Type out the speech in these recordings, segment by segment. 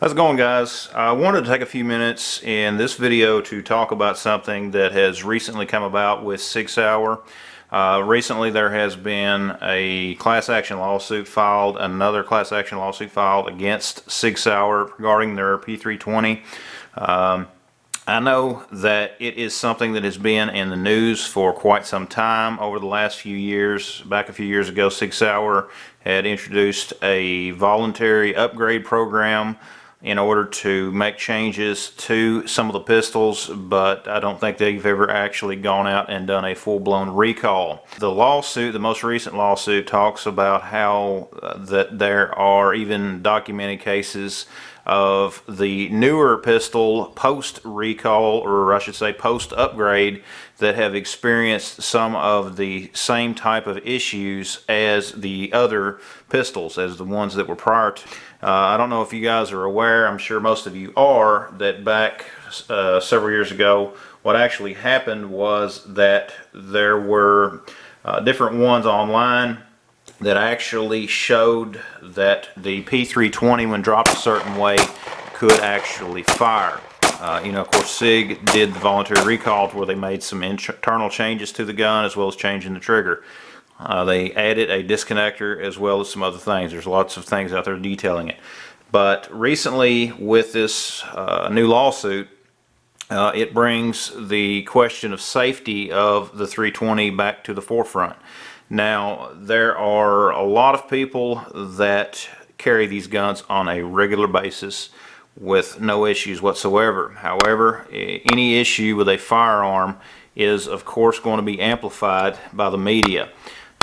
How's it going, guys? I wanted to take a few minutes in this video to talk about something that has recently come about with Sig Sauer. Recently there has been a class action lawsuit filed, another class action lawsuit filed against Sig Sauer regarding their P320. I know that it is something that has been in the news for quite some time over the last few years. Back a few years ago, Sig Sauer had introduced a voluntary upgrade program in order to make changes to some of the pistols, but I don't think they've ever actually gone out and done a full-blown recall. The lawsuit, the most recent lawsuit, talks about how that there are even documented cases of the newer pistol post-recall, or I should say post-upgrade, that have experienced some of the same type of issues as the other pistols, as the ones that were prior to. I don't know if you guys are aware, I'm sure most of you are, that back several years ago, what actually happened was that there were different ones online that actually showed that the P320, when dropped a certain way, could actually fire. Of course, Sig did the voluntary recall where they made some internal changes to the gun as well as changing the trigger. They added a disconnector as well as some other things. There's lots of things out there detailing it. But recently, with this new lawsuit, it brings the question of safety of the 320 back to the forefront. Now, there are a lot of people that carry these guns on a regular basis with no issues whatsoever. However, any issue with a firearm is of course going to be amplified by the media.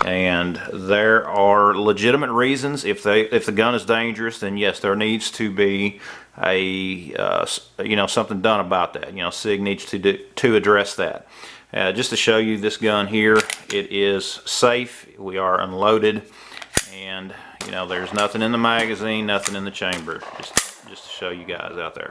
And there are legitimate reasons. If the gun is dangerous, then yes, there needs to be a something done about that. Sig needs to address that. Just to show you this gun here, it is safe. We are unloaded, and there's nothing in the magazine, nothing in the chamber. Just to show you guys out there.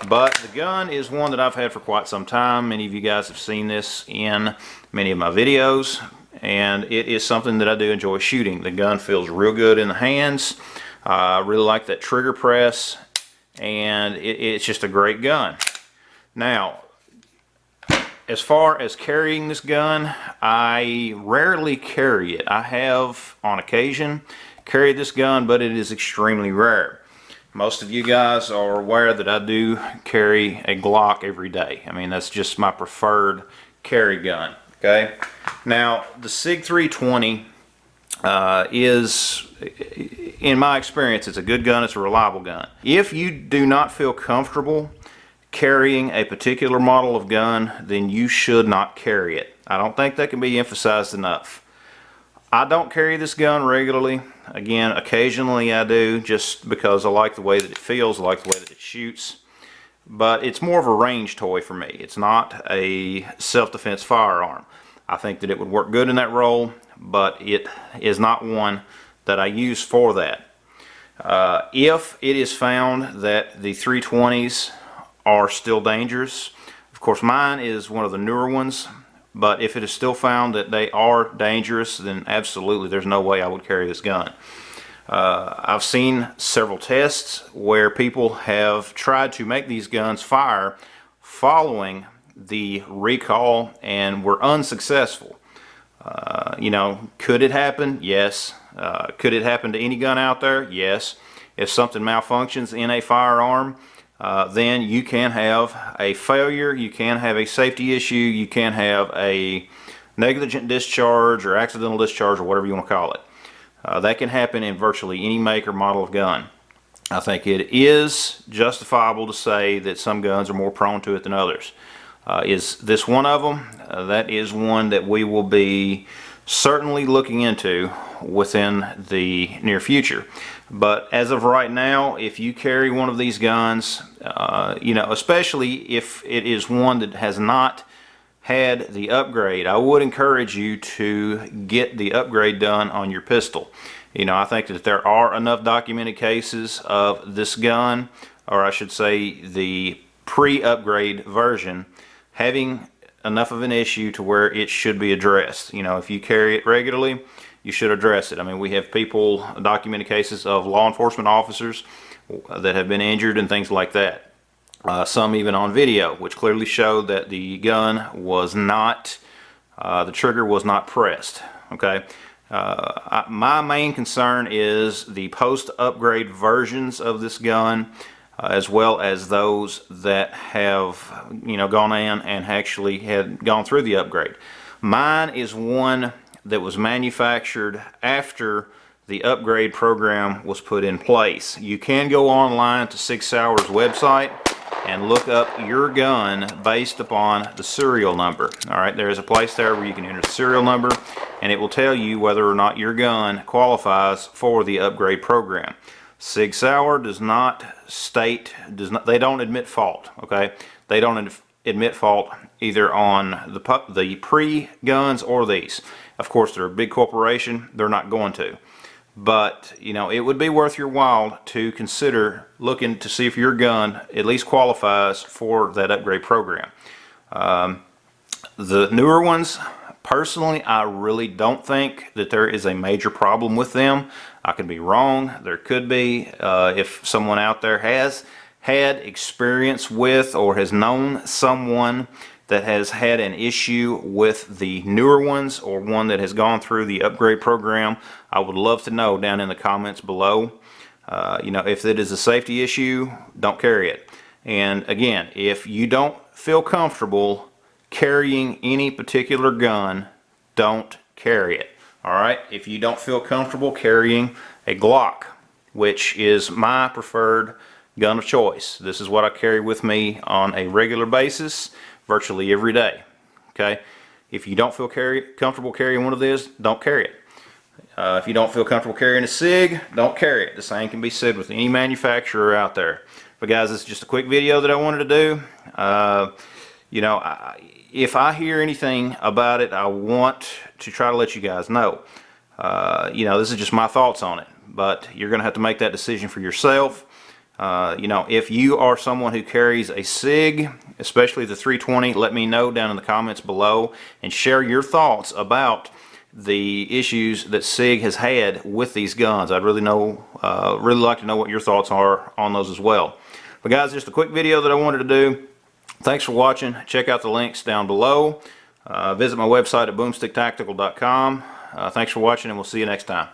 But the gun is one that I've had for quite some time. Many of you guys have seen this in many of my videos, and it is something that I do enjoy shooting. The gun feels real good in the hands. I really like that trigger press, and it's just a great gun. Now, as far as carrying this gun, I rarely carry it. I have, on occasion, carried this gun, but it is extremely rare. Most of you guys are aware that I do carry a Glock every day. I mean, that's just my preferred carry gun. Okay. Now, the Sig 320 is, in my experience, it's a good gun. It's a reliable gun. If you do not feel comfortable carrying a particular model of gun, then you should not carry it. I don't think that can be emphasized enough. I don't carry this gun regularly. Again, occasionally I do, just because I like the way that it feels, I like the way that it shoots. But it's more of a range toy for me. It's not a self-defense firearm. I think that it would work good in that role, but it is not one that I use for that. If it is found that the 320s are still dangerous, of course mine is one of the newer ones, but if it is still found that they are dangerous, then absolutely there's no way I would carry this gun. I've seen several tests where people have tried to make these guns fire following the recall and were unsuccessful. Could it happen? Yes. Could it happen to any gun out there? Yes. If something malfunctions in a firearm, then you can have a failure, you can have a safety issue, you can have a negligent discharge or accidental discharge or whatever you want to call it. That can happen in virtually any make or model of gun. I think it is justifiable to say that some guns are more prone to it than others. Is this one of them? That is one that we will be certainly looking into within the near future. But as of right now, if you carry one of these guns, especially if it is one that has not had the upgrade, I would encourage you to get the upgrade done on your pistol. I think that there are enough documented cases of this gun, or I should say the pre-upgrade version, having enough of an issue to where it should be addressed. If you carry it regularly, you should address it. I mean, we have documented cases of law enforcement officers that have been injured and things like that. Some even on video, which clearly showed that the gun was not, the trigger was not pressed. Okay. My main concern is the post-upgrade versions of this gun, as well as those that have, gone in and actually had gone through the upgrade. Mine is one that was manufactured after the upgrade program was put in place. You can go online to Sig Sauer's website and look up your gun based upon the serial number. Alright, there is a place there where you can enter the serial number and it will tell you whether or not your gun qualifies for the upgrade program. Sig Sauer does not state, they don't admit fault, okay? They don't admit fault either on the pre-guns or these. Of course, they're a big corporation, they're not going to. But, it would be worth your while to consider looking to see if your gun at least qualifies for that upgrade program. The newer ones, personally, I really don't think that there is a major problem with them. I could be wrong. There could be. If someone out there has had experience with or has known someone that has had an issue with the newer ones or one that has gone through the upgrade program, I would love to know down in the comments below. If it is a safety issue, don't carry it. And again, if you don't feel comfortable carrying any particular gun, don't carry it. Alright, if you don't feel comfortable carrying a Glock, which is my preferred gun of choice. This is what I carry with me on a regular basis, virtually every day. Okay, if you don't feel comfortable carrying one of these, don't carry it. If you don't feel comfortable carrying a Sig, don't carry it. The same can be said with any manufacturer out there. But guys, this is just a quick video that I wanted to do. If I hear anything about it, I want to try to let you guys know. This is just my thoughts on it, but you're going to have to make that decision for yourself. If you are someone who carries a Sig, especially the 320, let me know down in the comments below and share your thoughts about the issues that Sig has had with these guns. I'd really like to know what your thoughts are on those as well. But guys, just a quick video that I wanted to do. Thanks for watching. Check out the links down below. Visit my website at boomsticktactical.com. Thanks for watching, and we'll see you next time.